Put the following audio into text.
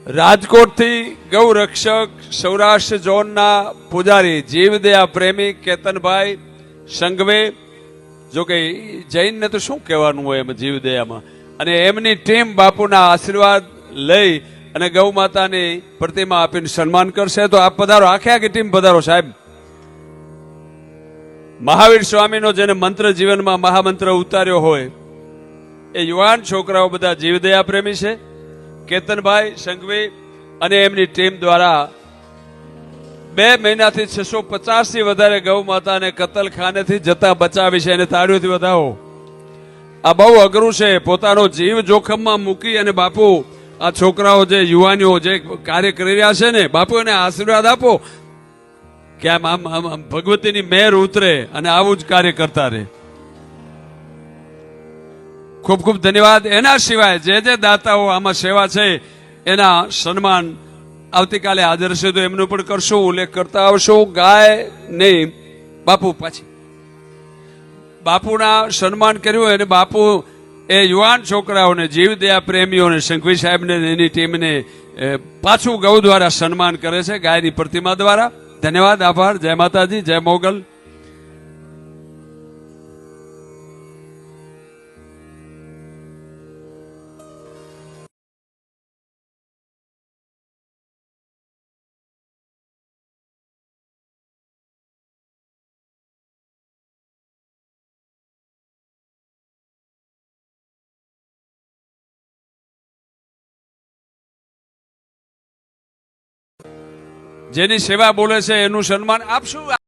રાજકોટથી ગૌરક્ષક સૌરાષ્ટ્ર ઝોનના પૂજારી જીવદયા પ્રેમી કેતનભાઈ સંઘવે, જો કે જૈન ને તો શું કહેવાનું હોય એમ જીવદયામાં, અને એમની ટીમ બાપુના આશીર્વાદ લઈ અને ગૌ માતાની પ્રતિમા આપીને સન્માન કરશે. તો આપ પધારો, આખી આખી ટીમ પધારો સાહેબ. મહાવીર સ્વામીનો જેને મંત્ર જીવનમાં મહામંત્ર ઉતાર્યો હોય એ યુવાન છોકરાઓ બધા જીવદયા પ્રેમી છે. કેતનભાઈ સંઘવી અને એમની ટીમ દ્વારા 2 મહિનાથી 650 થી વધારે ગૌ માતાને કતલખાનેથી જતા બચાવી છે, અને તાળીઓથી વધાવો. આ બહુ અઘરું છે. પોતાનો જીવ જોખમમાં મૂકી અને બાપુ આ છોકરાઓ જે યુવાનીઓ જે કાર્ય કરી રહ્યા છે ને, બાપુ એને આશીર્વાદ આપો કે આમ ભગવતીની મહેર ઉતરે અને આવું જ કાર્ય કરતા રહે. ખૂબ ખૂબ ધન્યવાદ. એના સિવાય જે દાતાઓ આમાં સેવા છે એના સન્માન આવતીકાલે હાજર છે તો એમનું પણ કરશું, ઉલ્લેખ કરતા આવશું. ગાય નહીં, બાપુ પાછી બાપુના સન્માન કર્યું અને બાપુ એ યુવાન છોકરાઓને જીવદયા પ્રેમીઓને સંઘવી સાહેબને એની ટીમને પાછું ગૌ દ્વારા સન્માન કરે છે, ગાયની પ્રતિમા દ્વારા. ધન્યવાદ, આભાર. જય માતાજી, જય મોગલ. જેની સેવા બોલે છે એનું સન્માન આપશું.